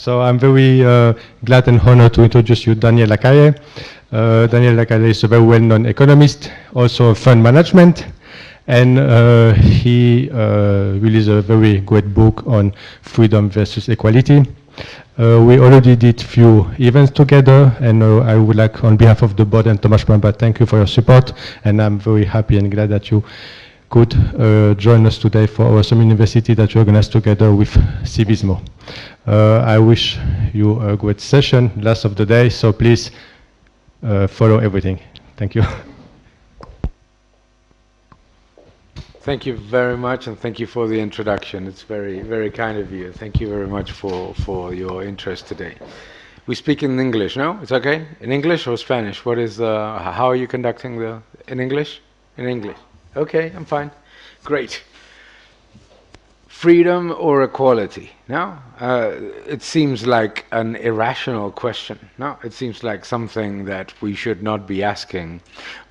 So I'm very glad and honored to introduce you Daniel Lacalle. Daniel Lacalle is a very well-known economist, also fund management, and he released a very great book on freedom versus equality. We already did few events together, and I would like, on behalf of the board and Thomas Pamba, thank you for your support, and I'm very happy and glad that you could join us today for our Summer University that we organized together with Civismo. I wish you a great session, last of the day, so please follow everything. Thank you. Thank you very much, and thank you for the introduction. It's very, very kind of you. Thank you very much for your interest today. We speak in English, no? It's okay? In English or Spanish? What is how are you conducting in English? In English. Okay, I'm fine. Great. Freedom or equality? No? It seems like an irrational question. No? It seems like something that we should not be asking,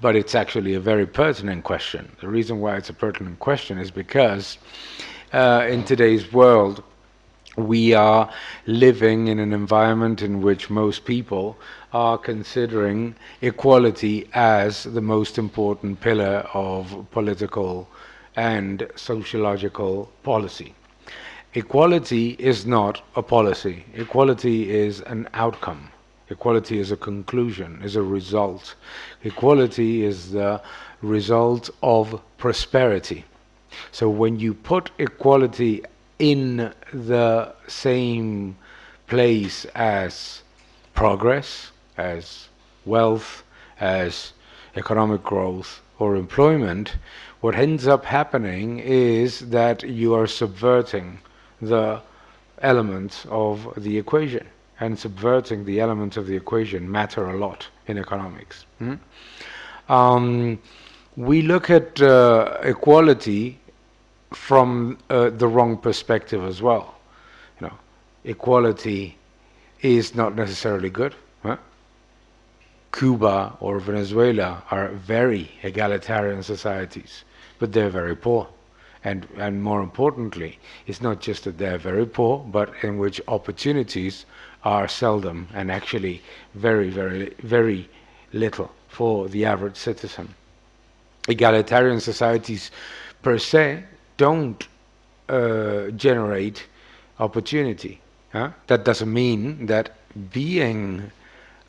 but it's actually a very pertinent question. The reason why it's a pertinent question is because in today's world, we are living in an environment in which most people are considering equality as the most important pillar of political and sociological policy. Equality is not a policy. Equality is an outcome. Equality is a conclusion, is a result. Equality is the result of prosperity. So when you put equality in the same place as progress, as wealth, as economic growth or employment, what ends up happening is that you are subverting the elements of the equation, and subverting the elements of the equation matter a lot in economics. We look at equality from the wrong perspective as well. You know, equality is not necessarily good. Cuba or Venezuela are very egalitarian societies, but they're very poor. And more importantly, it's not just that they're very poor, but in which opportunities are seldom and actually very, very, very little for the average citizen. Egalitarian societies per se don't generate opportunity. That doesn't mean that being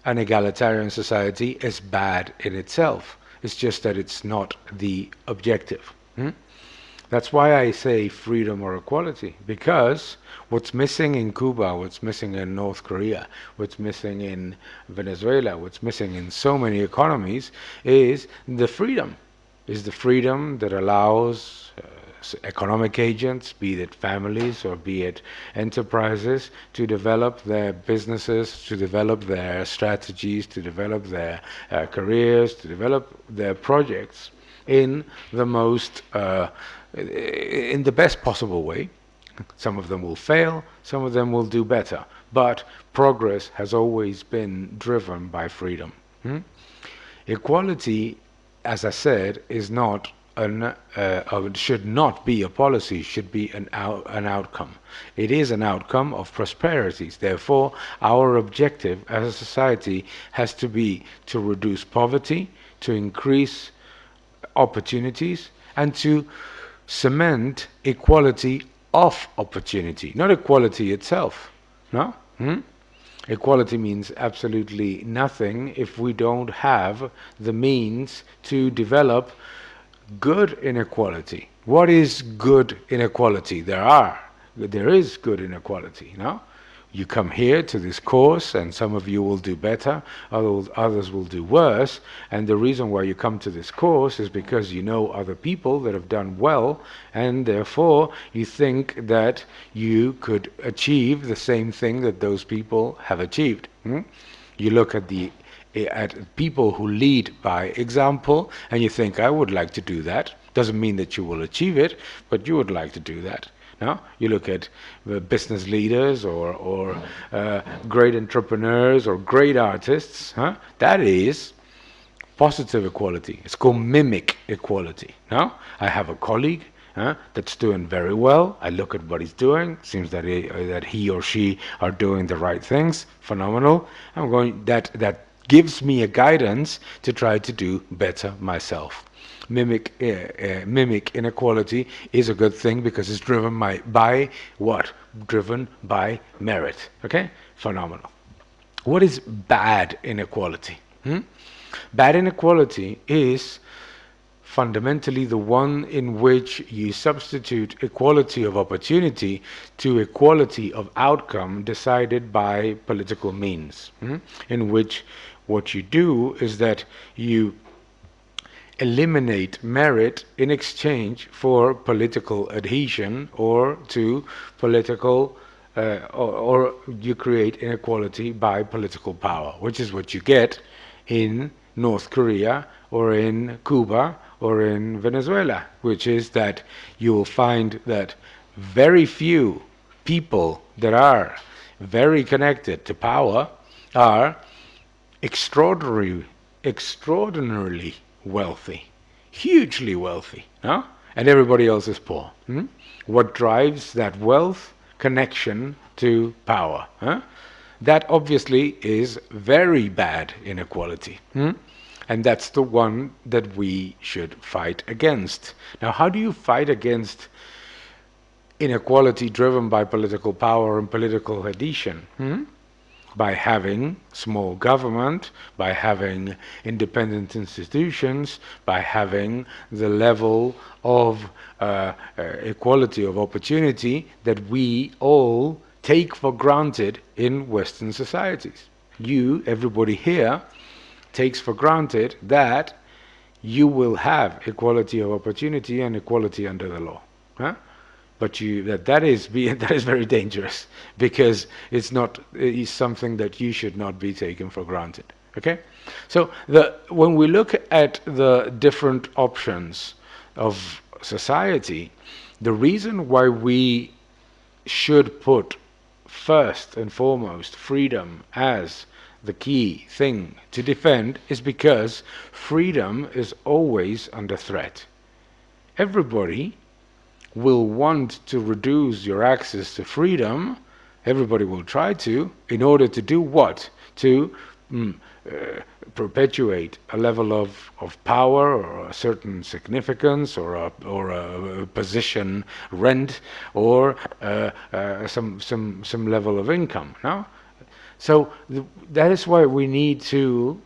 an egalitarian society is bad in itself. It's just that it's not the objective. That's why I say freedom or equality, because what's missing in Cuba, what's missing in North Korea, what's missing in Venezuela, what's missing in so many economies is the freedom. Is the freedom that allows economic agents, be it families or be it enterprises, to develop their businesses, to develop their strategies, to develop their careers, to develop their projects in the most, in the best possible way. Some of them will fail, some of them will do better, but progress has always been driven by freedom. Equality, as I said, is not should not be a policy, should be an outcome. It is an outcome of prosperities. Therefore, our objective as a society has to be to reduce poverty, to increase opportunities, and to cement equality of opportunity, not equality itself. No? Equality means absolutely nothing if we don't have the means to develop good inequality. What is good inequality? There is good inequality. No? You come here to this course and some of you will do better, others will do worse, and the reason why you come to this course is because you know other people that have done well, and therefore you think that you could achieve the same thing that those people have achieved. You look at people who lead by example and you think, I would like to do that. Doesn't mean that you will achieve it, but you would like to do that. No? You look at business leaders or great entrepreneurs or great artists. That is positive equality. It's called mimic equality. No? I have a colleague that's doing very well. I look at what he's doing. Seems that he or she are doing the right things. Phenomenal. That gives me a guidance to try to do better myself. Mimic inequality is a good thing because it's driven by what? Driven by merit. Okay? Phenomenal. What is bad inequality? Bad inequality is fundamentally the one in which you substitute equality of opportunity to equality of outcome decided by political means, in which what you do is that you eliminate merit in exchange for political adhesion or to political or you create inequality by political power, which is what you get in North Korea or in Cuba or in Venezuela, which is that you will find that very few people that are very connected to power are extraordinarily wealthy, hugely wealthy, no? And everybody else is poor. What drives that wealth? Connection to power. That obviously is very bad inequality. And that's the one that we should fight against. Now, how do you fight against inequality driven by political power and political adhesion? By having small government, by having independent institutions, by having the level of equality of opportunity that we all take for granted in Western societies. Everybody here, takes for granted that you will have equality of opportunity and equality under the law. But that is very dangerous because it's something that you should not be taken for granted. Okay, so when we look at the different options of society, the reason why we should put first and foremost freedom as the key thing to defend is because freedom is always under threat. Everybody will want to reduce your access to freedom. Everybody will try to, in order to do what? To perpetuate a level of power or a certain significance or a position rent or some level of income. No? So that is why we need to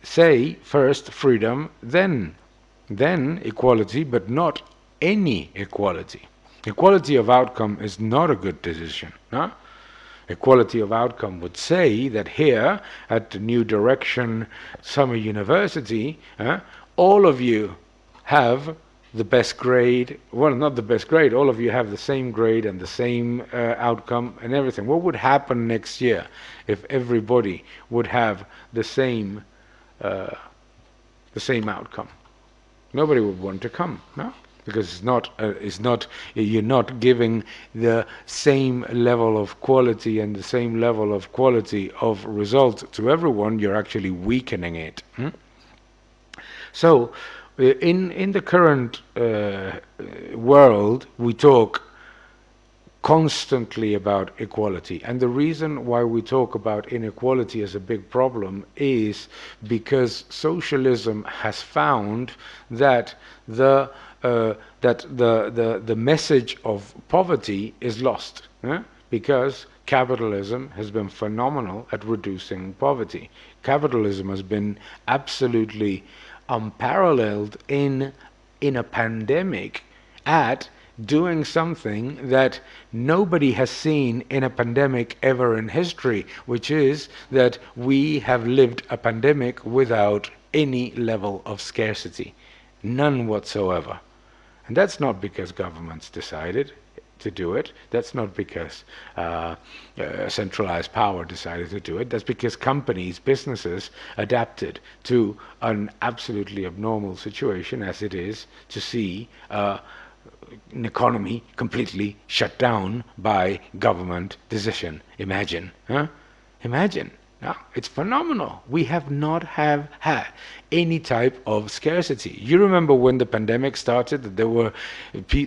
say first freedom, then equality, but not any equality. Equality of outcome is not a good decision. No? Equality of outcome would say that here at the New Direction Summer University, all of you have the best grade. Well, not the best grade. All of you have the same grade and the same outcome and everything. What would happen next year if everybody would have the same outcome? Nobody would want to come, no? Because you're not giving the same level of quality and the same level of quality of result to everyone. You're actually weakening it. So, in the current world, we talk constantly about equality, and the reason why we talk about inequality as a big problem is because socialism has found that the message of poverty is lost, because capitalism has been phenomenal at reducing poverty. Capitalism has been absolutely unparalleled in a pandemic at doing something that nobody has seen in a pandemic ever in history, which is that we have lived a pandemic without any level of scarcity, none whatsoever. And that's not because governments decided to do it. That's not because centralized power decided to do it. That's because companies, businesses adapted to an absolutely abnormal situation as it is to see an economy completely shut down by government decision. Imagine, Imagine. Now, it's phenomenal. We have not have had any type of scarcity. You remember when the pandemic started, that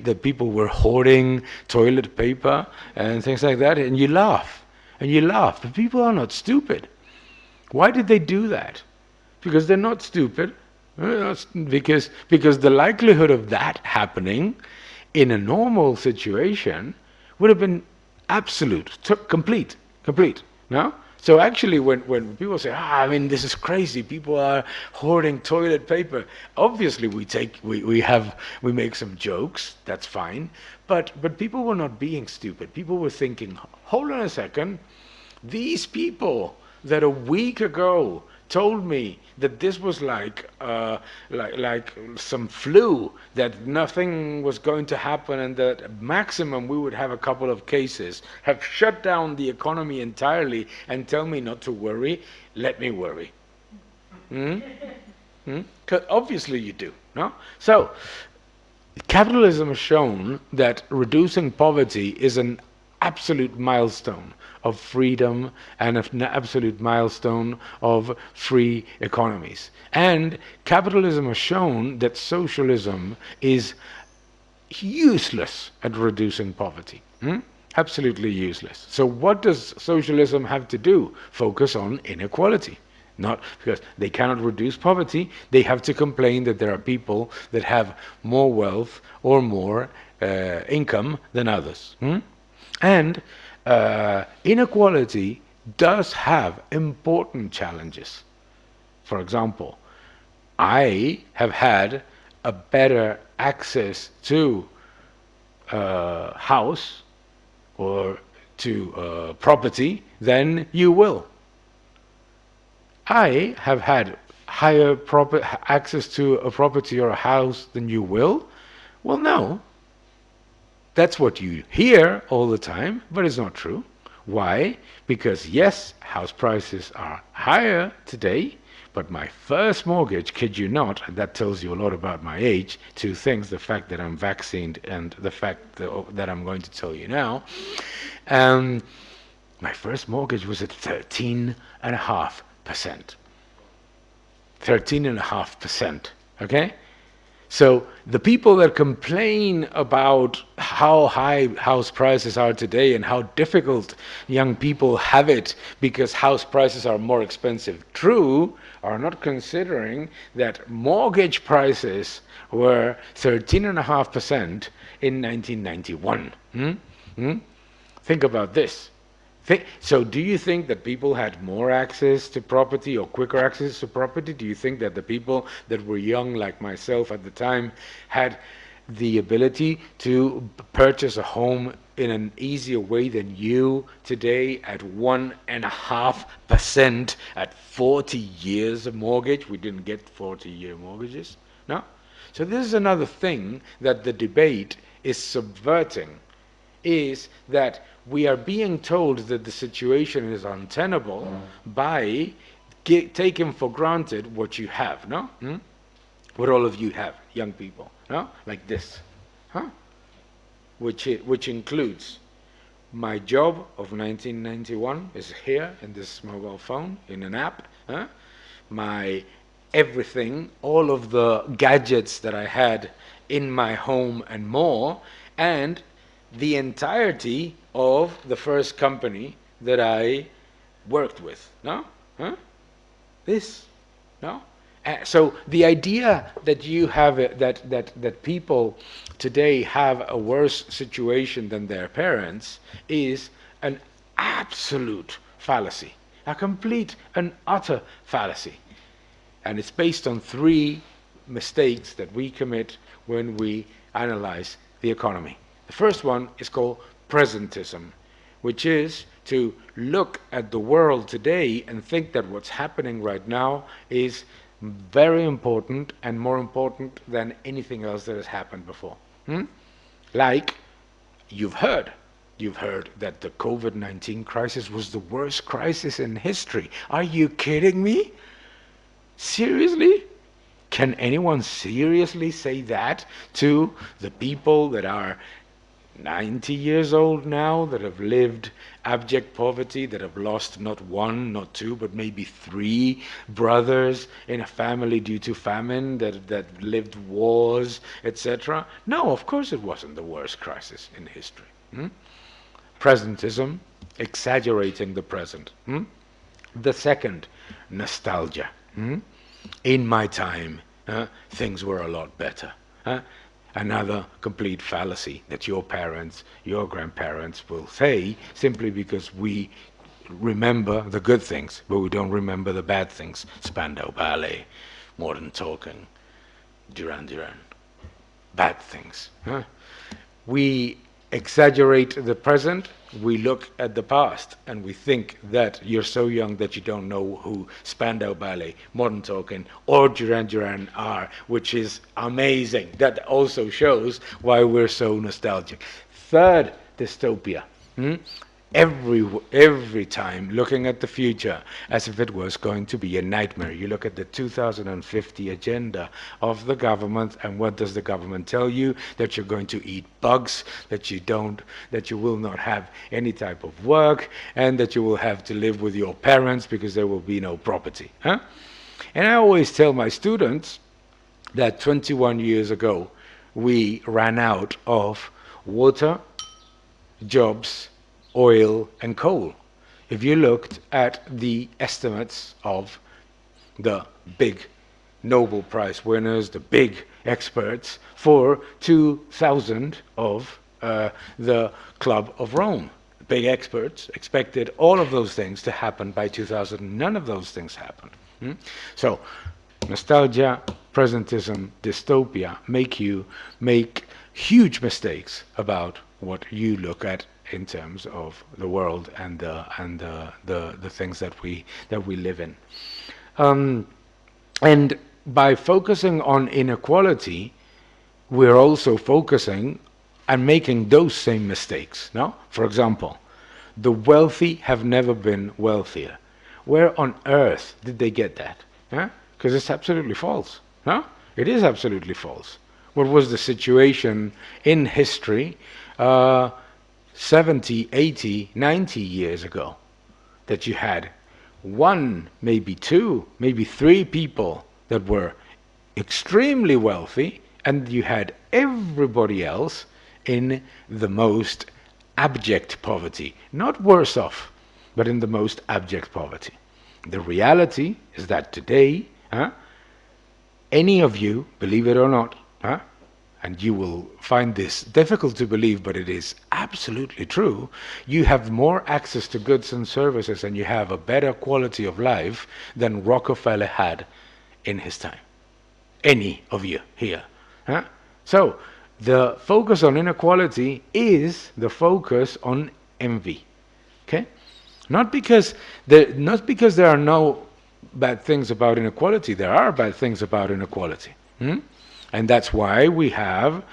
that people were hoarding toilet paper and things like that, and you laugh, and you laugh. But people are not stupid. Why did they do that? Because they're not stupid. Because the likelihood of that happening in a normal situation would have been absolute, complete. No? So actually, when people say, I mean, this is crazy, people are hoarding toilet paper. Obviously, we make some jokes. That's fine, but people were not being stupid. People were thinking, hold on a second, these people that a week ago told me that this was like some flu, that nothing was going to happen, and that maximum we would have a couple of cases, have shut down the economy entirely and tell me not to worry. Let me worry. 'Cause obviously you do, no? So capitalism has shown that reducing poverty is an absolute milestone of freedom and an absolute milestone of free economies. And capitalism has shown that socialism is useless at reducing poverty. Absolutely useless. So what does socialism have to do? Focus on inequality. Not because they cannot reduce poverty, they have to complain that there are people that have more wealth or more income than others. And inequality does have important challenges. For example, I have had a better access to house or to property than you will. I have had higher access to a property or a house than you will. Well, no. That's what you hear all the time, but it's not true. Why? Because yes, house prices are higher today, but my first mortgage, kid you not, and that tells you a lot about my age, two things, the fact that I'm vaccinated and the fact that I'm going to tell you now. My first mortgage was at 13.5%. 13.5%, okay? So the people that complain about how high house prices are today and how difficult young people have it because house prices are more expensive, true, are not considering that mortgage prices were 13.5% in 1991. Think about this. So do you think that people had more access to property or quicker access to property? Do you think that the people that were young like myself at the time had the ability to purchase a home in an easier way than you today at 1.5% at 40 years of mortgage? We didn't get 40-year mortgages, no? So this is another thing that the debate is subverting, is that we are being told that the situation is untenable by taking for granted what you have, no? What all of you have, young people, no? Like this, which includes my job of 1991 is here in this mobile phone, in an app, my everything, all of the gadgets that I had in my home and more, and the entirety of the first company that I worked with, no? This, no? So the idea that you have that people today have a worse situation than their parents is an absolute fallacy, a complete and utter fallacy, and it's based on three mistakes that we commit when we analyze the economy. The first one is called presentism, which is to look at the world today and think that what's happening right now is very important and more important than anything else that has happened before. Like, you've heard that the COVID-19 crisis was the worst crisis in history. Are you kidding me? Seriously? Can anyone seriously say that to the people that are 90 years old now that have lived abject poverty, that have lost not one, not two, but maybe three brothers in a family due to famine, that lived wars, etc. No, of course it wasn't the worst crisis in history. Presentism, exaggerating the present. The second, nostalgia. In my time, things were a lot better. Another complete fallacy that your parents, your grandparents will say simply because we remember the good things, but we don't remember the bad things. Spandau Ballet, modern talking, Duran Duran. Bad things. We exaggerate the present, we look at the past, and we think that you're so young that you don't know who Spandau Ballet, Modern Talking, or Duran Duran are, which is amazing. That also shows why we're so nostalgic. Third, dystopia. Every time looking at the future as if it was going to be a nightmare. You look at the 2050 agenda of the government, and what does the government tell you? That you're going to eat bugs, that you will not have any type of work, and that you will have to live with your parents because there will be no property. And I always tell my students that 21 years ago we ran out of water, jobs, oil and coal. If you looked at the estimates of the big Nobel Prize winners, the big experts for 2000 of the Club of Rome, big experts expected all of those things to happen by 2000. None of those things happened. So nostalgia, presentism, dystopia make you make huge mistakes about what you look at in terms of the world and the things that we live in. And by focusing on inequality, we're also focusing and making those same mistakes. No? For example, the wealthy have never been wealthier. Where on earth did they get that? Because it's absolutely false. No? It is absolutely false. What was the situation in history 70, 80, 90 years ago? That you had one, maybe two, maybe three people that were extremely wealthy, and you had everybody else in the most abject poverty. Not worse off, but in the most abject poverty. The reality is that today, any of you, believe it or not, and you will find this difficult to believe, but it is absolutely true, you have more access to goods and services and you have a better quality of life than Rockefeller had in his time. Any of you here. So, the focus on inequality is the focus on envy. Okay? Not because there are no bad things about inequality. There are bad things about inequality. And that's why we have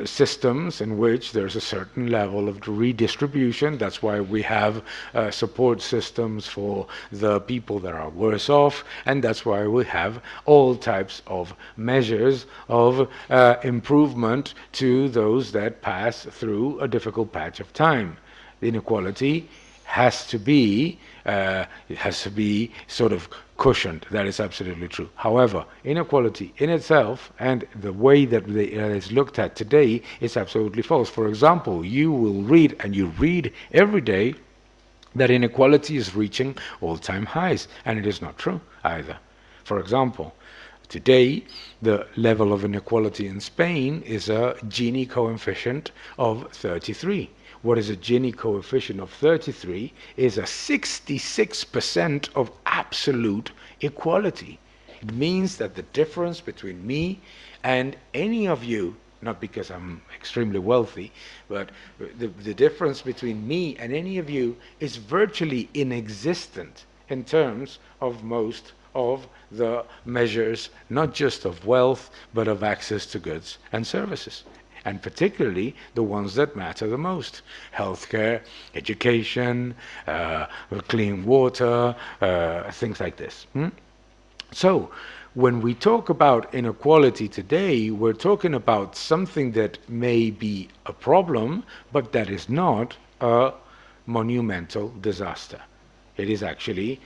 systems in which there's a certain level of redistribution. That's why we have support systems for the people that are worse off. And that's why we have all types of measures of improvement to those that pass through a difficult patch of time. Inequality has to be sort of cushioned. That is absolutely true. However, inequality in itself and the way that it is looked at today is absolutely false. For example, you will read, and you read every day, that inequality is reaching all-time highs, and it is not true either. For example, today the level of inequality in Spain is a Gini coefficient of 33. What is a Gini coefficient of 33 is a 66% of absolute equality. It means that the difference between me and any of you, not because I'm extremely wealthy, but the difference between me and any of you is virtually inexistent in terms of most of the measures, not just of wealth, but of access to goods and services. And particularly the ones that matter the most: healthcare, education, clean water, things like this. So when we talk about inequality today, we're talking about something that may be a problem, but that is not a monumental disaster. It is actually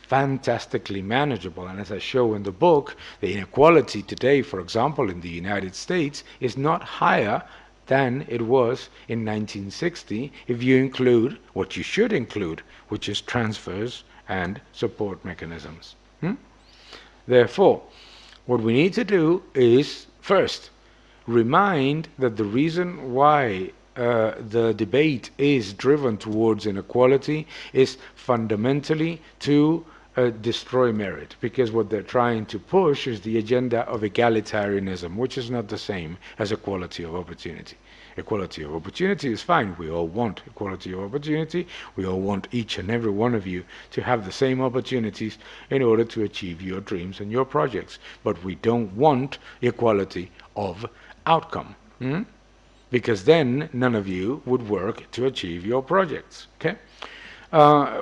fantastically manageable. And as I show in the book, the inequality today, for example, in the United States, is not higher than it was in 1960 if you include what you should include, which is transfers and support mechanisms. Therefore, what we need to do is, first, remind that the reason why the debate is driven towards inequality is fundamentally to destroy merit, because what they're trying to push is the agenda of egalitarianism, which is not the same as equality of opportunity. Equality of opportunity is fine. We all want equality of opportunity. We all want each and every one of you to have the same opportunities in order to achieve your dreams and your projects. But we don't want equality of outcome, because then none of you would work to achieve your projects. Okay?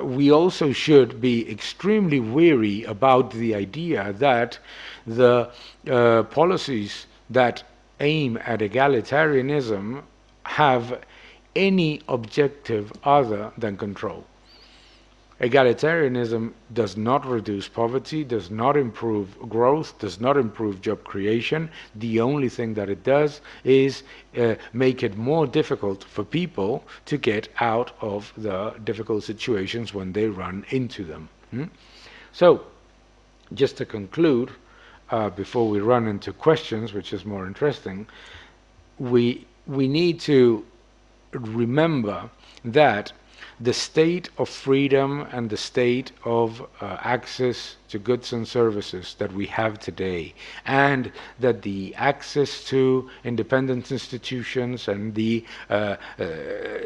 We also should be extremely wary about the idea that the policies that aim at egalitarianism have any objective other than control. Egalitarianism does not reduce poverty, does not improve growth, does not improve job creation. The only thing that it does is make it more difficult for people to get out of the difficult situations when they run into them. So, just to conclude, before we run into questions, which is more interesting, we need to remember that the state of freedom and the state of access to goods and services that we have today, and that the access to independent institutions and the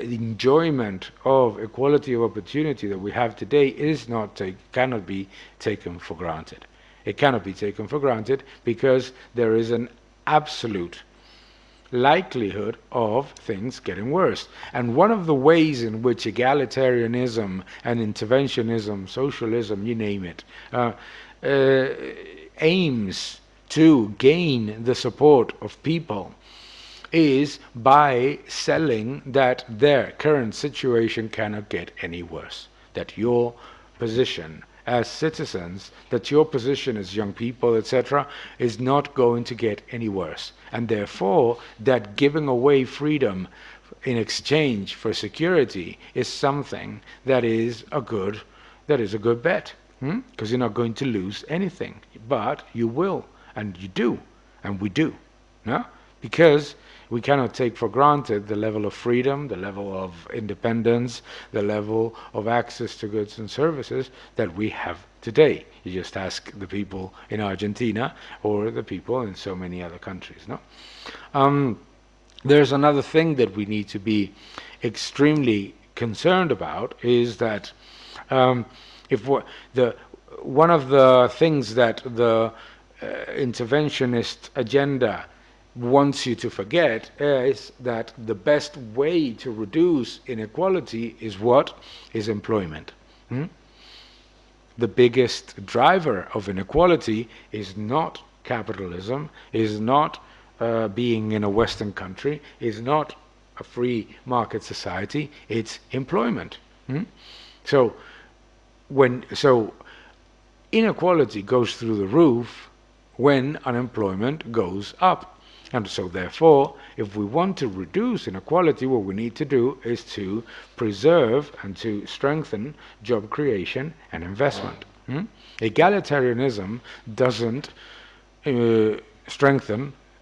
enjoyment of equality of opportunity that we have today cannot be taken for granted. It cannot be taken for granted because there is an absolute likelihood of things getting worse. And one of the ways in which egalitarianism and interventionism, socialism, you name it, aims to gain the support of people is by selling that their current situation cannot get any worse, that your position as citizens, that your position as young people, etc., is not going to get any worse. And therefore, that giving away freedom in exchange for security is something that is a good bet. Because you're not going to lose anything. But you will, and you do, and we do. No? Because we cannot take for granted the level of freedom, the level of independence, the level of access to goods and services that we have today. You just ask the people in Argentina or the people in so many other countries. No? There's another thing that we need to be extremely concerned about, is that one of the things that the interventionist agenda wants you to forget is that the best way to reduce inequality is what? Is employment. The biggest driver of inequality is not capitalism, is not being in a Western country, is not a free market society, it's employment. So inequality goes through the roof when unemployment goes up. And so therefore, if we want to reduce inequality, what we need to do is to preserve and to strengthen job creation and investment. Egalitarianism doesn't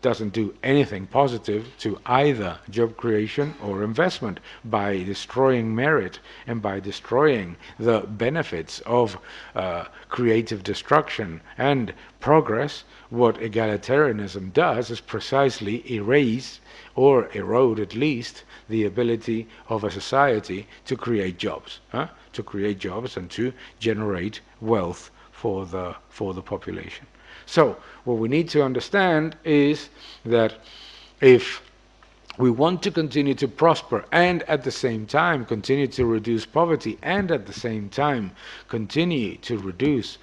doesn't do anything positive to either job creation or investment by destroying merit and by destroying the benefits of creative destruction and progress. What egalitarianism does is precisely erase, or erode at least, the ability of a society to create jobs, to create jobs and to generate wealth for the population. So what we need to understand is that if we want to continue to prosper and at the same time continue to reduce poverty and at the same time continue to reduce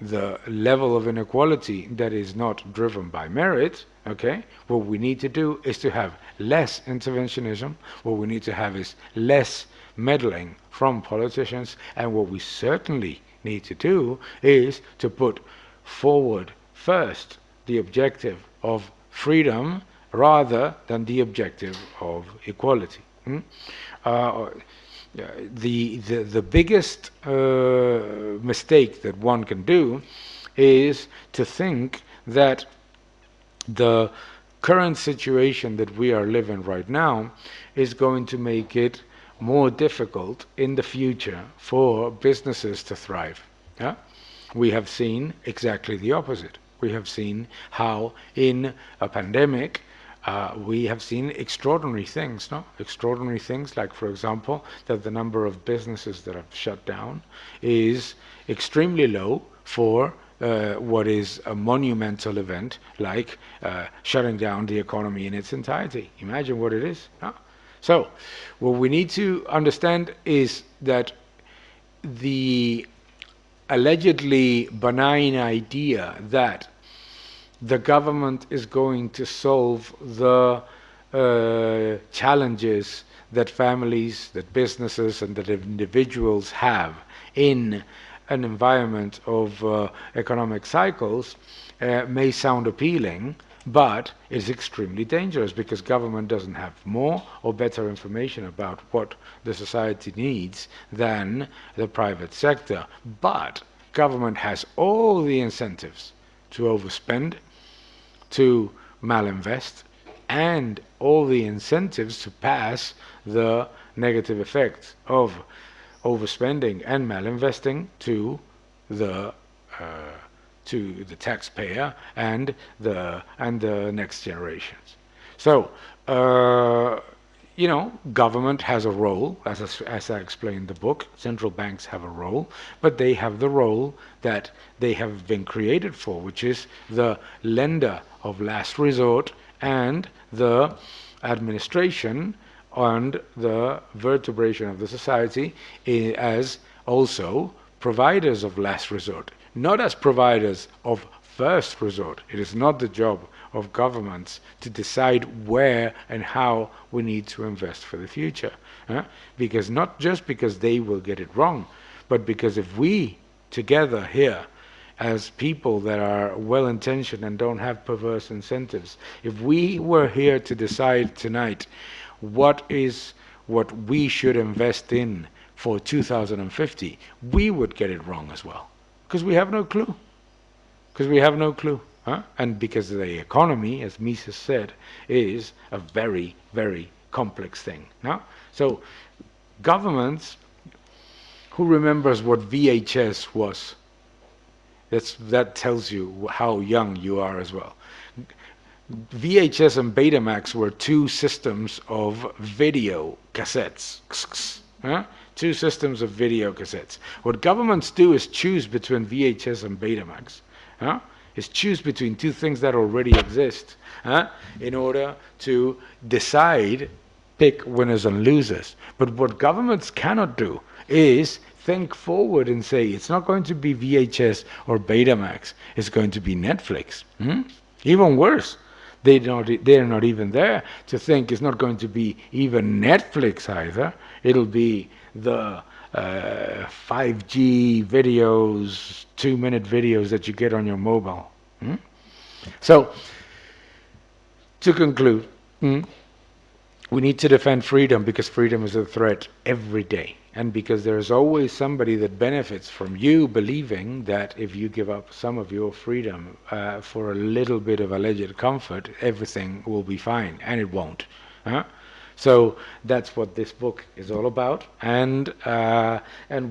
the level of inequality that is not driven by merit, okay, what we need to do is to have less interventionism, what we need to have is less meddling from politicians, and what we certainly need to do is to put forward first the objective of freedom rather than the objective of equality. The biggest mistake that one can do is to think that the current situation that we are living right now is going to make it more difficult in the future for businesses to thrive. Yeah? We have seen exactly the opposite. We have seen how in a pandemic we have seen extraordinary things, no? Extraordinary things like, for example, that the number of businesses that have shut down is extremely low for what is a monumental event like shutting down the economy in its entirety. Imagine what it is. No? So, what we need to understand is that the allegedly benign idea that the government is going to solve the challenges that families, that businesses, and that individuals have in an environment of economic cycles may sound appealing, but it's extremely dangerous because government doesn't have more or better information about what the society needs than the private sector. But government has all the incentives to overspend, to malinvest, and all the incentives to pass the negative effects of overspending and malinvesting to the taxpayer and the next generations. So, government has a role, as I explained in the book. Central banks have a role, but they have the role that they have been created for, which is the lender of last resort and the administration and the vertebration of the society as also providers of last resort, not as providers of first resort. It is not the job of governments to decide where and how we need to invest for the future. Because not just because they will get it wrong, but because if we together here as people that are well-intentioned and don't have perverse incentives, if we were here to decide tonight what we should invest in for 2050, we would get it wrong as well. Because we have no clue. And because the economy, as Mises said, is a very, very complex thing. So governments, who remembers what VHS was? That tells you how young you are as well. VHS and Betamax were two systems of video cassettes. Two systems of video cassettes. What governments do is choose between VHS and Betamax. Is choose between two things that already exist in order to decide, pick winners and losers. But what governments cannot do is think forward and say it's not going to be VHS or Betamax, it's going to be Netflix. Even worse, they're not even there to think it's not going to be even Netflix either. It'll be the 5G videos, 2-minute videos that you get on your mobile. So, to conclude, we need to defend freedom because freedom is a threat every day. And because there's always somebody that benefits from you believing that if you give up some of your freedom for a little bit of alleged comfort, everything will be fine. And it won't. So that's what this book is all about, and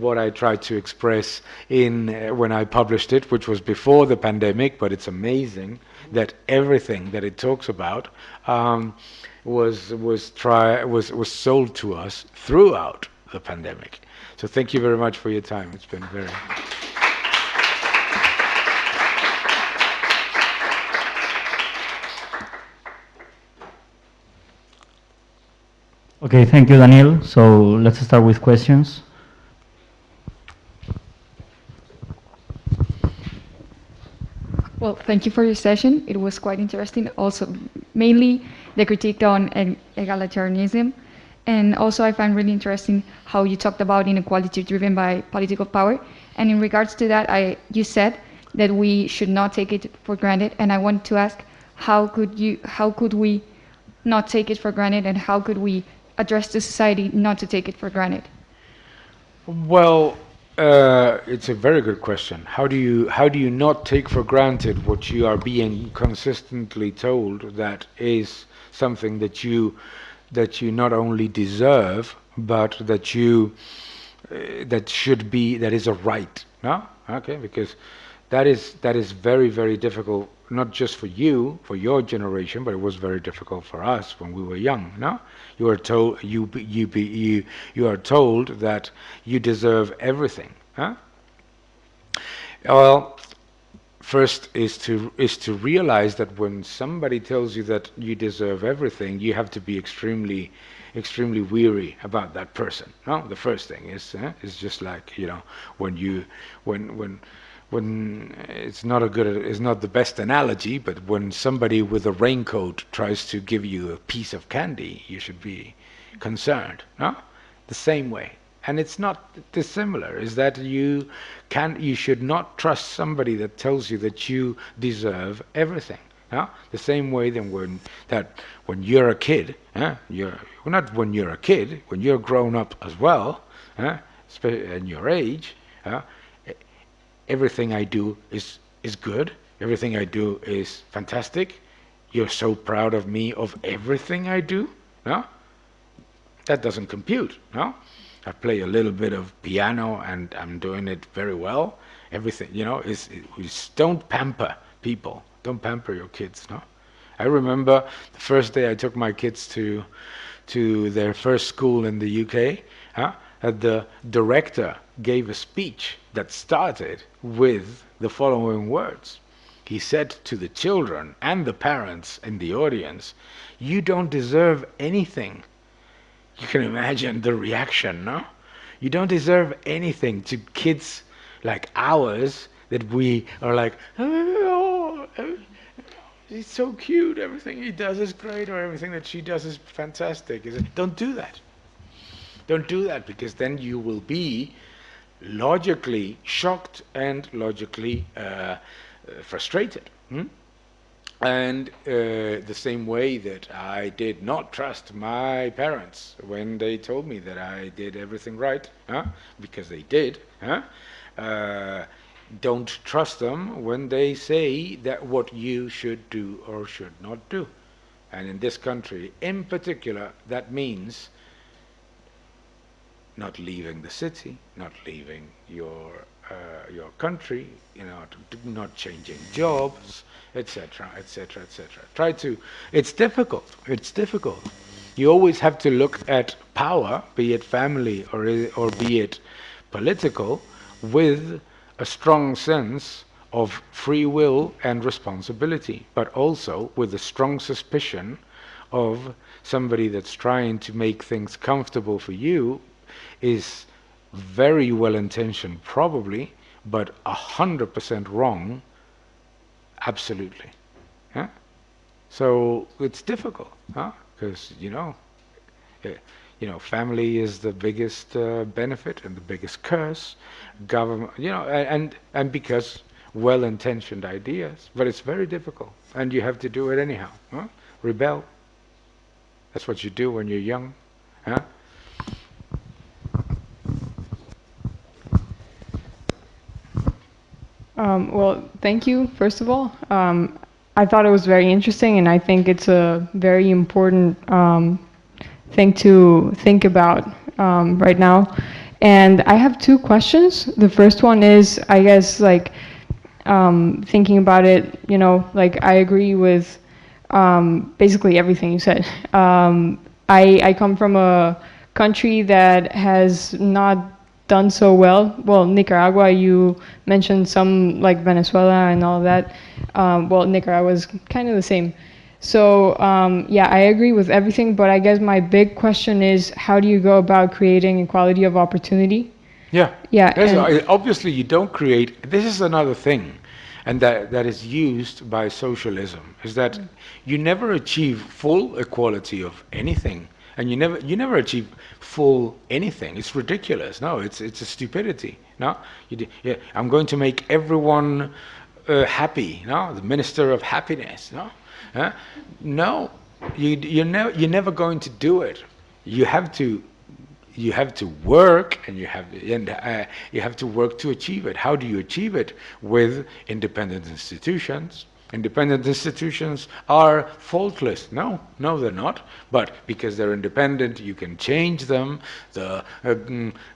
what I tried to express when I published it, which was before the pandemic. But it's amazing that everything that it talks about was sold to us throughout the pandemic. So thank you very much for your time. It's been very. Okay, thank you, Daniel. So let's start with questions. Well, thank you for your session. It was quite interesting. Also, mainly the critique on egalitarianism. And also I find really interesting how you talked about inequality driven by political power. And in regards to that, you said that we should not take it for granted. And I want to ask, how could we not take it for granted, and how could we address the society not to take it for granted? Well, it's a very good question. How do you not take for granted what you are being consistently told that is something that you not only deserve, but that is a right? No? Okay, because that is very, very difficult, not just for you, for your generation, but it was very difficult for us when we were young. No, you are told you are told that you deserve everything. Huh? Well, first is to realize that when somebody tells you that you deserve everything, you have to be extremely weary about that person. No, the first thing is just like, when it's not the best analogy, but when somebody with a raincoat tries to give you a piece of candy, you should be concerned. No, the same way. And it's not dissimilar, is that you should not trust somebody that tells you that you deserve everything. No? The same way than when you're a kid, not when you're a kid, when you're grown up as well, and your age, everything I do is good, everything I do is fantastic, you're so proud of me, of everything I do, no? That doesn't compute, no? I play a little bit of piano and I'm doing it very well. Everything, don't pamper people. Don't pamper your kids, no? I remember the first day I took my kids to their first school in the UK, that the director gave a speech that started with the following words. He said to the children and the parents in the audience, "You don't deserve anything." You can imagine the reaction, no? You don't deserve anything to kids like ours that we are like, "Oh, he's so cute, everything he does is great, or everything that she does is fantastic." Don't do that. Don't do that, because then you will be logically shocked and logically frustrated. And the same way that I did not trust my parents when they told me that I did everything right, because they did, don't trust them when they say that what you should do or should not do. And in this country in particular, that means not leaving the city, not leaving your country, not changing jobs, etc., etc., etc. It's difficult. It's difficult. You always have to look at power, be it family or be it political, with a strong sense of free will and responsibility, but also with a strong suspicion of somebody that's trying to make things comfortable for you is very well intentioned probably, but 100% wrong absolutely. So it's difficult, because family is the biggest benefit and the biggest curse, government, and because well-intentioned ideas, but it's very difficult, and you have to do it anyhow. Rebel. That's what you do when you're young. Well, thank you, first of all. I thought it was very interesting, and I think it's a very important thing to think about right now. And I have two questions. The first one is, I guess, thinking about it, I agree with basically everything you said. I come from a country that has not done so well. Well, Nicaragua, you mentioned some, like Venezuela and all that. Nicaragua is kind of the same. So I agree with everything, but I guess my big question is, how do you go about creating equality of opportunity? Yeah. Obviously, you don't create. This is another thing. and that is used by socialism, is that you never achieve full equality of anything, and you never achieve full anything. It's ridiculous. No, it's a stupidity. No, yeah, I'm going to make everyone happy. No, the minister of happiness. No, no, you're never going to do it. You have to work, and you have to work to achieve it. How do you achieve it? With independent institutions. Independent institutions are faultless. No, they're not. But because they're independent, you can change them. The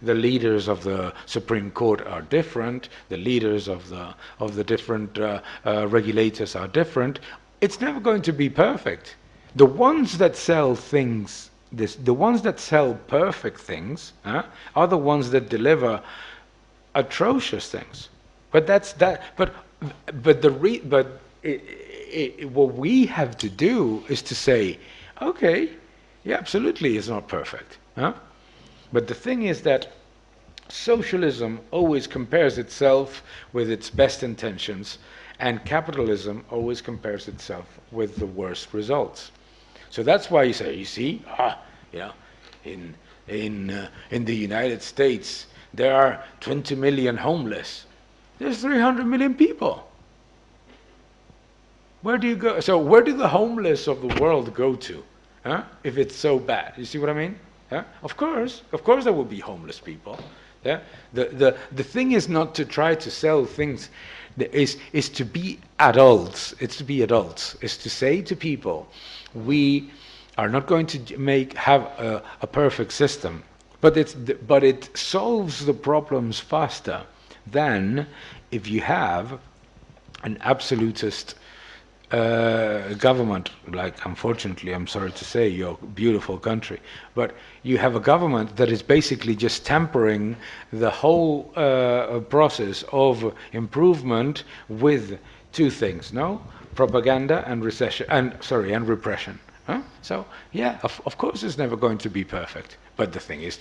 leaders of the Supreme Court are different. The leaders of the different regulators are different. It's never going to be perfect. The ones that sell things, the ones that sell perfect things, are the ones that deliver atrocious things. But that's that. But what we have to do is to say, okay, yeah, absolutely, it's not perfect. But the thing is that socialism always compares itself with its best intentions, and capitalism always compares itself with the worst results. So that's why you say, you see, in the United States there are 20 million homeless. There's 300 million people. Where do you go? So where do the homeless of the world go to, if it's so bad? You see what I mean? Of course there will be homeless people. The thing is not to try to sell things. Is to be adults. It's to be adults. It's to say to people, we are not going to have a perfect system, but it solves the problems faster than if you have an absolutist government, like, unfortunately, I'm sorry to say, your beautiful country, but you have a government that is basically just tampering the whole process of improvement with two things, no? Propaganda and and repression. So yeah, of course it's never going to be perfect, but the thing is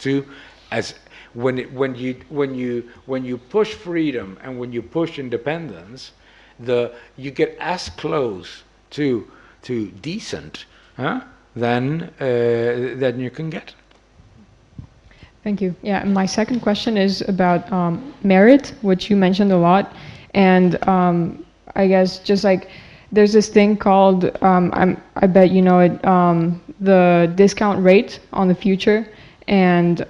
when you push freedom and when you push independence, you get as close to decent than you can get. Thank you. Yeah, my second question is about merit, which you mentioned a lot, and I guess just like there's this thing called I bet you know it, the discount rate on the future and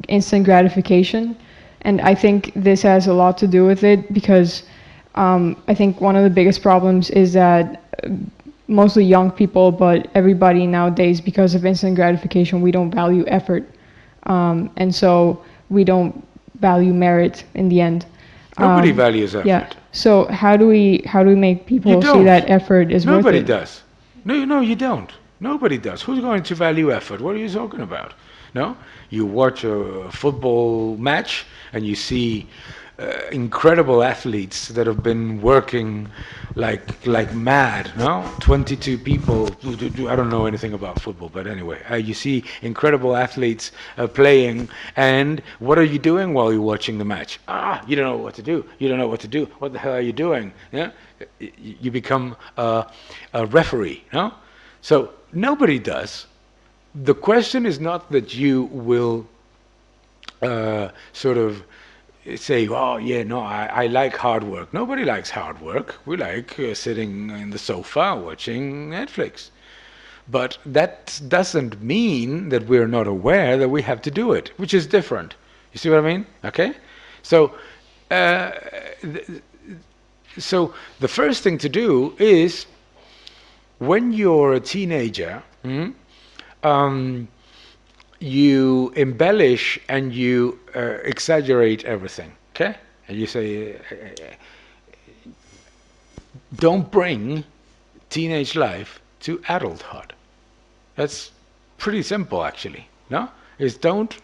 instant gratification, and I think this has a lot to do with it because I think one of the biggest problems is that mostly young people, but everybody nowadays, because of instant gratification, we don't value effort. And so we don't value merit in the end. Nobody values effort. Yeah. So how do we make people see that effort is worth it? Nobody does. No, you don't. Nobody does. Who's going to value effort? What are you talking about? No? You watch a football match and you see incredible athletes that have been working like mad, no? 22 people, I don't know anything about football, but anyway, you see incredible athletes playing, and what are you doing while you're watching the match? You don't know what to do. You don't know what to do. What the hell are you doing? Yeah? You become a referee, no? So nobody does. The question is not that you will sort of say, oh yeah, no, I like hard work. Nobody likes hard work. We like sitting in the sofa watching Netflix. But that doesn't mean that we're not aware that we have to do it, which is different. You see what I mean? Okay? So, so the first thing to do is, when you're a teenager, you embellish and you exaggerate everything, okay? And you say, don't bring teenage life to adulthood. That's pretty simple, actually, no? Is don't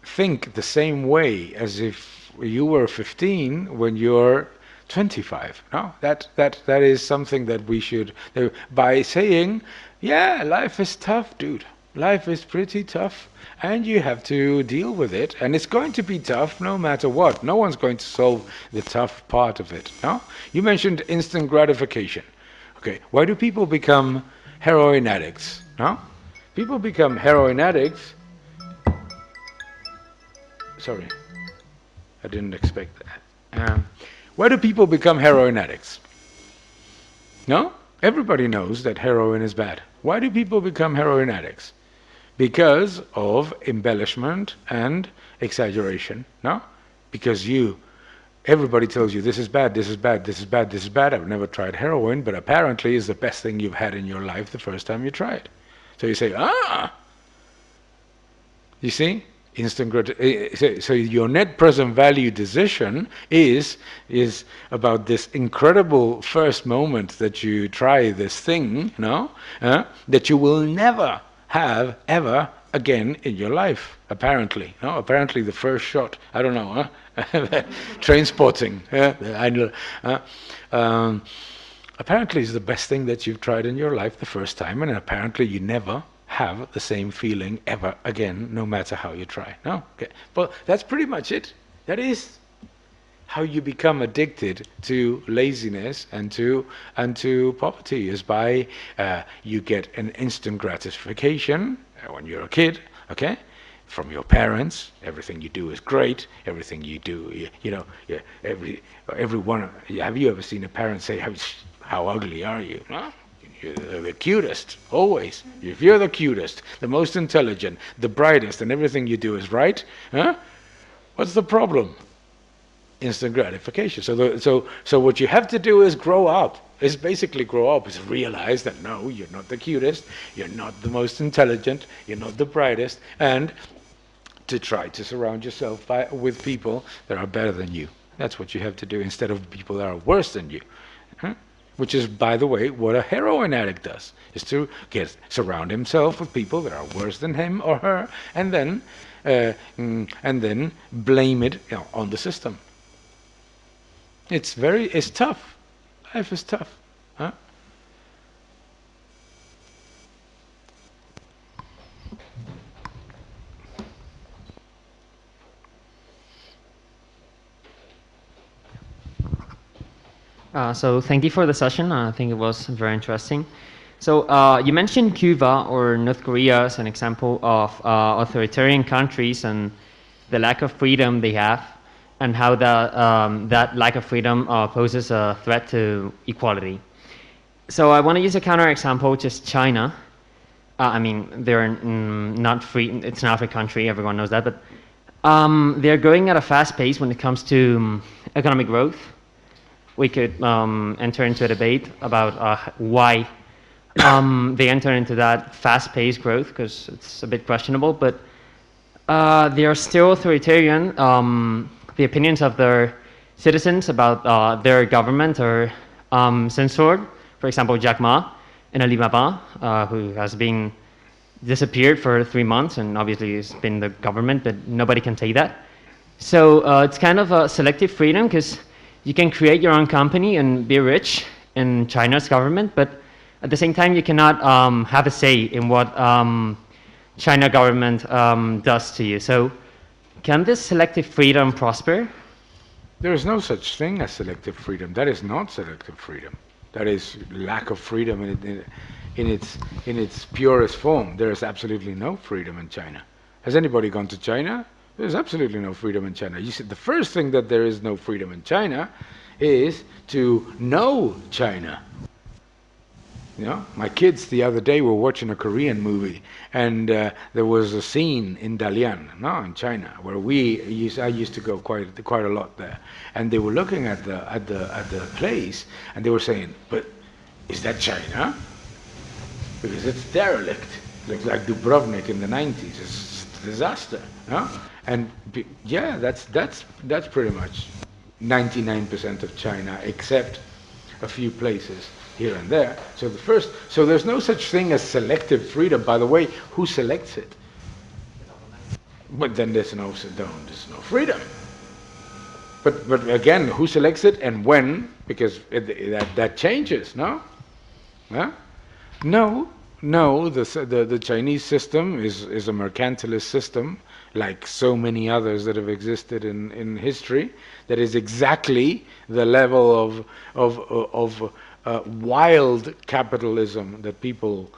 think the same way as if you were 15 when you're 25, no? That is something that we should, by saying, yeah, life is tough, dude. Life is pretty tough, and you have to deal with it, and it's going to be tough no matter what. No one's going to solve the tough part of it. No? You mentioned instant gratification. Okay, why do people become heroin addicts? No? People become heroin addicts. Sorry, I didn't expect that. Why do people become heroin addicts? No? Everybody knows that heroin is bad. Why do people become heroin addicts? Because of embellishment and exaggeration. No? Because everybody tells you this is bad, this is bad, this is bad, this is bad. I've never tried heroin, but apparently it's the best thing you've had in your life the first time you try it. So you say, you see? So your net present value decision is about this incredible first moment that you try this thing, that you will never have ever again in your life. Apparently, apparently the first shot. I don't know. Train spotting. Apparently, it's the best thing that you've tried in your life the first time, and apparently you never have the same feeling ever again, no matter how you try. No? Okay. But that's pretty much it. That is how you become addicted to laziness and to poverty, is by you get an instant gratification when you're a kid, okay? From your parents. Everything you do is great. Everything you do, everyone. Have you ever seen a parent say, how ugly are you? No? You're the cutest, always. If you're the cutest, the most intelligent, the brightest, and everything you do is right, what's the problem? Instant gratification. So what you have to do is grow up. It's basically grow up. Is realize that no, you're not the cutest, you're not the most intelligent, you're not the brightest, and to try to surround yourself with people that are better than you. That's what you have to do, instead of people that are worse than you. Which is, by the way, what a heroin addict does, is to surround himself with people that are worse than him or her, and then blame it on the system. It's tough. Life is tough. So thank you for the session. I think it was very interesting. So you mentioned Cuba or North Korea as an example of authoritarian countries and the lack of freedom they have, and how that lack of freedom poses a threat to equality. So I want to use a counterexample, which is China. I mean, they're not free. It's not a free country. Everyone knows that. But they're growing at a fast pace when it comes to economic growth. We could enter into a debate about why they enter into that fast-paced growth, because it's a bit questionable. But they are still authoritarian. The opinions of their citizens about their government are censored. For example, Jack Ma in Alibaba, who has been disappeared for 3 months, and obviously it's been the government, but nobody can say that. So it's kind of a selective freedom, because you can create your own company and be rich in China's government, but at the same time you cannot have a say in what China government does to you. So can this selective freedom prosper? There is no such thing as selective freedom. That is not selective freedom. That is lack of freedom in its purest form. There is absolutely no freedom in China. Has anybody gone to China? There's absolutely no freedom in China. You see, the first thing that there is no freedom in China is to know China. My kids the other day were watching a Korean movie, and there was a scene in Dalian, in China, where I used to go quite a lot there, and they were looking at the place, and they were saying, "But is that China? Because it's derelict. Looks like Dubrovnik in the 90s. It's a disaster." And yeah, that's pretty much 99% of China, except a few places here and there. So there's no such thing as selective freedom. By the way, who selects it? But then there's no freedom. But again, who selects it and when? Because that changes, no? No, no, the Chinese system is a mercantilist system, like so many others that have existed in history, that is exactly the level of wild capitalism that people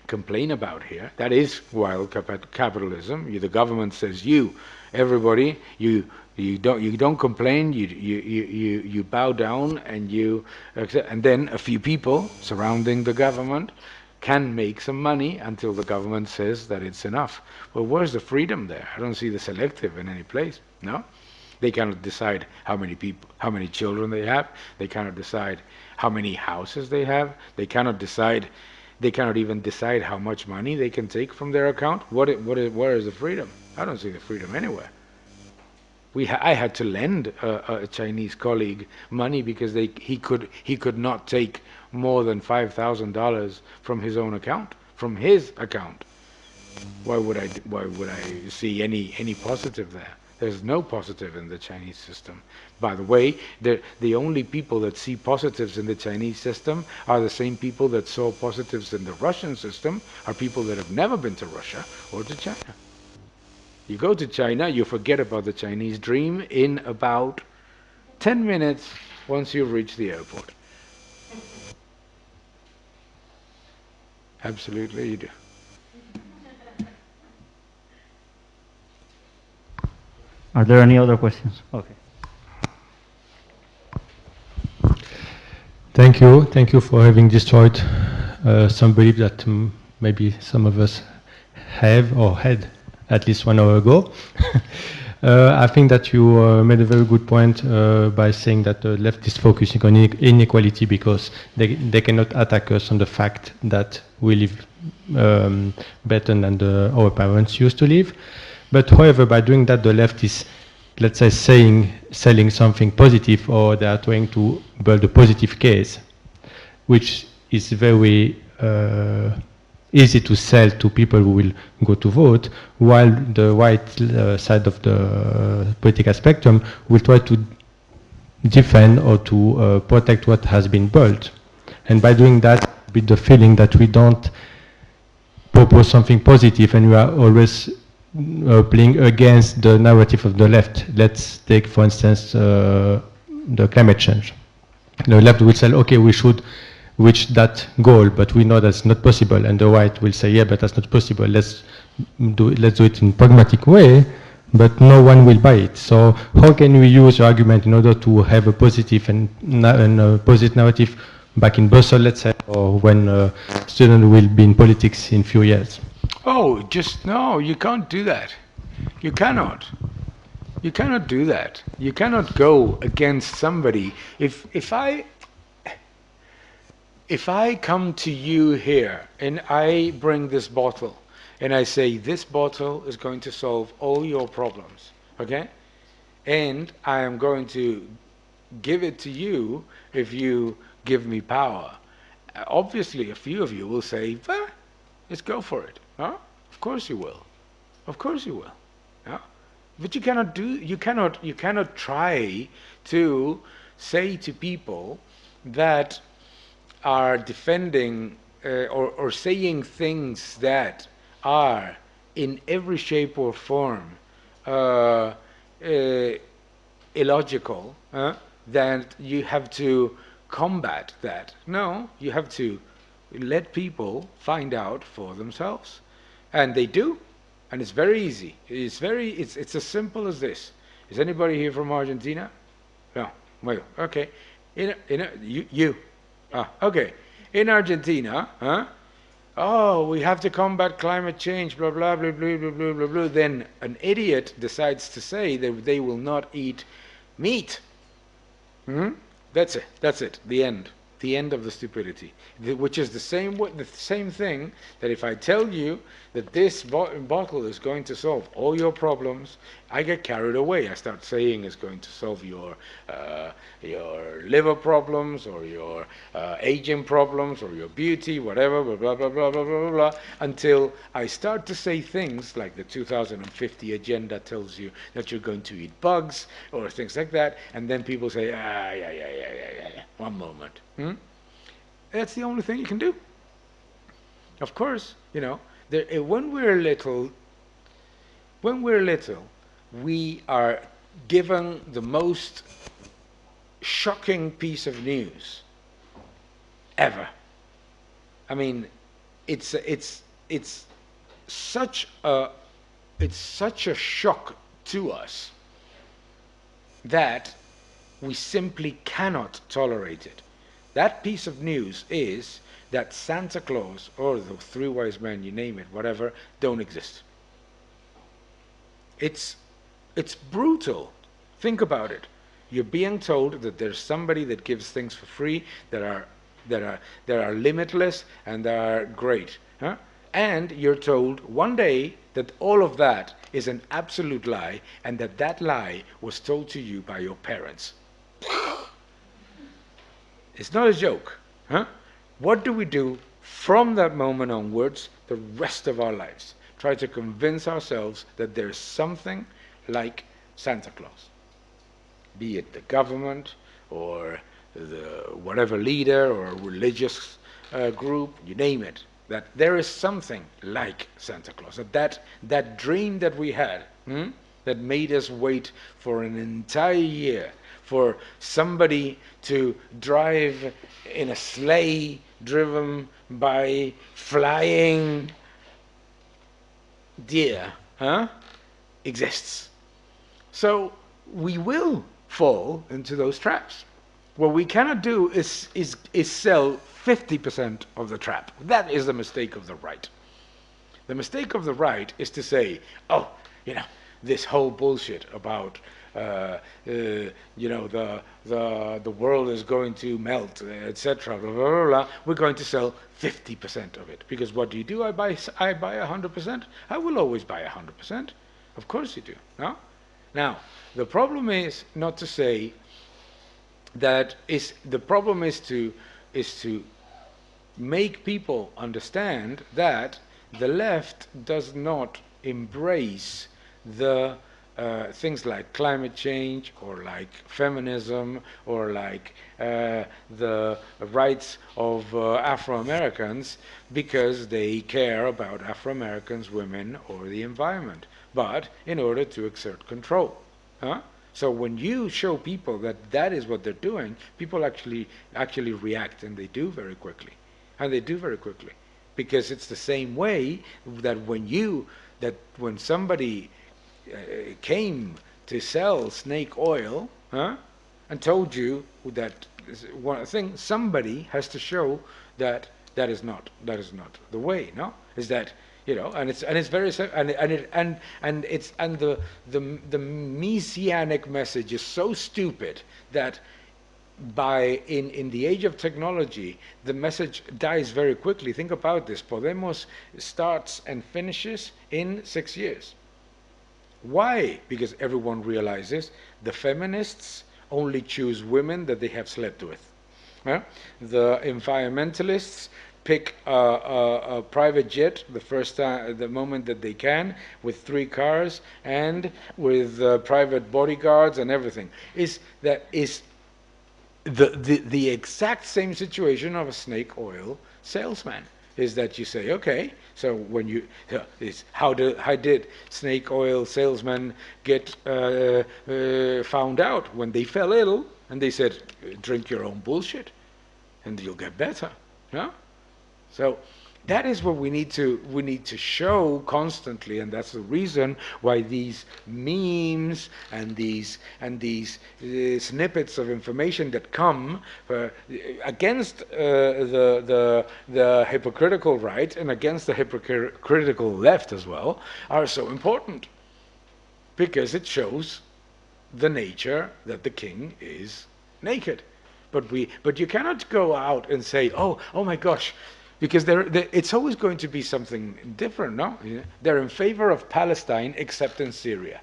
complain about here. That is wild capitalism. The government says, everybody, you don't complain. You bow down and you accept, and then a few people surrounding the government can make some money until the government says that it's enough. Well, where's the freedom there? I don't see the selective in any place. No, they cannot decide how many people, how many children they have. They cannot decide how many houses they have. They cannot decide. They cannot even decide how much money they can take from their account. Where is the freedom? I don't see the freedom anywhere. I had to lend a Chinese colleague money because he could not take more than $5,000 from his own account, from his account. Why would I see any positive there? There's no positive in the Chinese system. By the way, the only people that see positives in the Chinese system are the same people that saw positives in the Russian system, are people that have never been to Russia or to China. You go to China, you forget about the Chinese dream in about 10 minutes once you reach the airport. Absolutely, you do. Are there any other questions? Okay. Thank you for having destroyed some belief that maybe some of us have or had at least 1 hour ago. I think that you made a very good point by saying that the left is focusing on inequality because they cannot attack us on the fact that we live better than our parents used to live. But however, by doing that, the left is, let's say, selling something positive, or they are trying to build a positive case, which is very easy to sell to people who will go to vote, while the right side of the political spectrum will try to defend or to protect what has been built. And by doing that, with the feeling that we don't propose something positive and we are always playing against the narrative of the left. Let's take, for instance, the climate change. The left will say, okay, we should reach that goal, but we know that's not possible. And the right will say, yeah, but that's not possible. Let's do it in a pragmatic way, but no one will buy it. So how can we use your argument in order to have a positive and a positive narrative back in Brussels, let's say, or when students will be in politics in few years? Oh, no, you can't do that. You cannot. You cannot do that. You cannot go against somebody. If I come to you here and I bring this bottle and I say this bottle is going to solve all your problems, okay? And I am going to give it to you if you give me power. Obviously, a few of you will say, well, let's go for it. Huh? Of course you will. Of course you will. Yeah? But you cannot try to say to people that are defending or saying things that are in every shape or form illogical, that you have to combat that. No, you have to let people find out for themselves. And they do. And it's very easy. It's as simple as this. Is anybody here from Argentina? No. Well, okay. You. Okay. In Argentina, oh, we have to combat climate change, blah, blah, blah, blah, blah, blah, blah, blah. Then an idiot decides to say that they will not eat meat. That's it. That's it. The end. The end of the stupidity, which is the same thing that if I tell you that this bottle is going to solve all your problems, I get carried away. I start saying it's going to solve your liver problems or your aging problems or your beauty, whatever, blah, blah, blah, blah, blah, blah, blah, until I start to say things like the 2050 agenda tells you that you're going to eat bugs or things like that, and then people say, yeah. One moment. That's the only thing you can do. Of course, you know, when we're little, we are given the most shocking piece of news ever. I mean, it's such a shock to us that we simply cannot tolerate it. That piece of news is that Santa Claus or the three wise men, you name it, whatever, don't exist. It's brutal. Think about it. You're being told that there's somebody that gives things for free that are limitless and that are great. Huh? And you're told one day that all of that is an absolute lie, and that lie was told to you by your parents. It's not a joke. Huh? What do we do from that moment onwards the rest of our lives? Try to convince ourselves that there's something like Santa Claus. Be it the government or the whatever leader or religious group, you name it, that there is something like Santa Claus. That dream that we had, that made us wait for an entire year for somebody to drive in a sleigh driven by flying deer, exists. So we will fall into those traps. What we cannot do is sell 50% of the trap. That is the mistake of the right. The mistake of the right is to say, oh, you know, this whole bullshit about the world is going to melt, etc. Blah, blah, blah, blah. We're going to sell 50% of it, because what do? I buy 100%. I will always buy 100%. Of course you do. No? Now the problem is not to say that the problem is to make people understand that the left does not embrace the things like climate change or like feminism or like the rights of Afro-Americans because they care about Afro-Americans, women, or the environment, but in order to exert control. So when you show people that that is what they're doing, people actually react, and they do very quickly. And they do very quickly. Because it's the same way that when somebody came to sell snake oil, and told you that one thing, somebody has to show that that is not the way. No, is that, you know, and it's very the messianic message is so stupid that in the age of technology the message dies very quickly. Think about this. Podemos starts and finishes in 6 years. Why? Because everyone realizes the feminists only choose women that they have slept with. The environmentalists pick a private jet the moment that they can, with 3 cars and with private bodyguards and everything. Is the exact same situation of a snake oil salesman. Is that you say, okay, so when you how did snake oil salesmen get found out? When they fell ill and they said, drink your own bullshit and you'll get better. No? So that is what we need to show constantly, and that's the reason why these memes and these snippets of information that come against the hypocritical right and against the hypocritical left as well are so important, because it shows the nature that the king is naked. But you cannot go out and say, oh my gosh, because it's always going to be something different, no? They're in favor of Palestine except in Syria.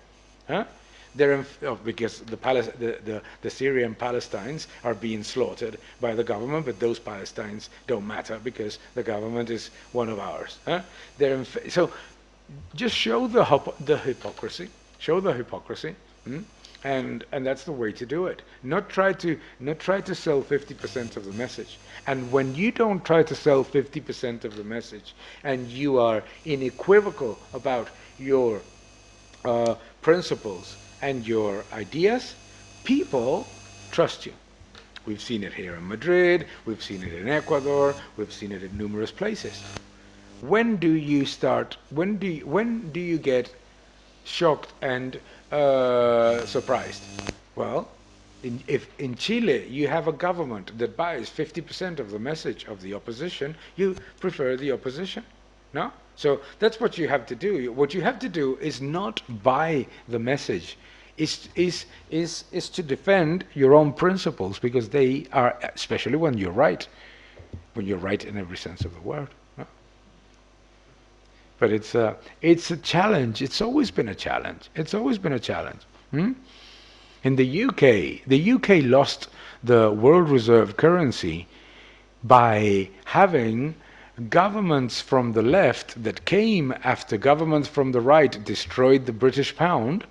They're because the Syrian Palestinians are being slaughtered by the government, but those Palestinians don't matter because the government is one of ours. So just show the hypocrisy. Show the hypocrisy. And that's the way to do it. Not try to sell 50% of the message. And when you don't try to sell 50% of the message, and you are unequivocal about your principles and your ideas, people trust you. We've seen it here in Madrid, we've seen it in Ecuador, we've seen it in numerous places. When do you get shocked and surprised? Well, if in Chile you have a government that buys 50% of the message of the opposition, you prefer the opposition, no? So that's what you have to do. What you have to do is not buy the message, is to defend your own principles, because they are, especially when you're right in every sense of the word. No? But it's a challenge. It's always been a challenge. In the UK lost the world reserve currency by having governments from the left that came after governments from the right destroyed the British pound,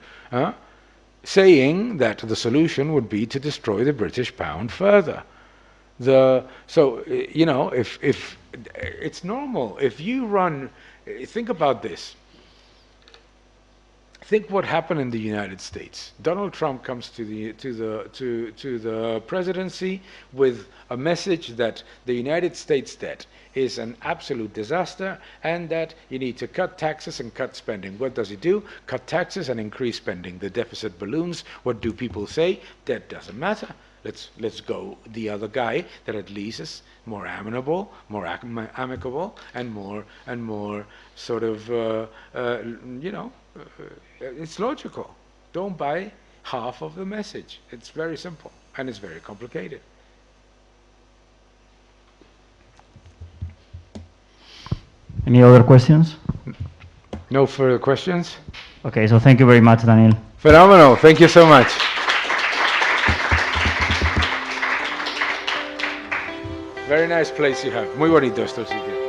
saying that the solution would be to destroy the British pound further. So you know, if it's normal, if you run, think about this. Think what happened in the United States. Donald Trump comes to the presidency with a message that the United States debt is an absolute disaster and that you need to cut taxes and cut spending. What does he do? Cut taxes and increase spending. The deficit balloons. What do people say? That doesn't matter. Let's go the other guy that at least is more amenable, more amicable, and more sort of you know. It's logical. Don't buy half of the message. It's very simple and it's very complicated. Any other questions? No further questions? Okay, so thank you very much, Daniel. Phenomenal. Thank you so much. Very nice place you have. Muy bonito esto, Sigue.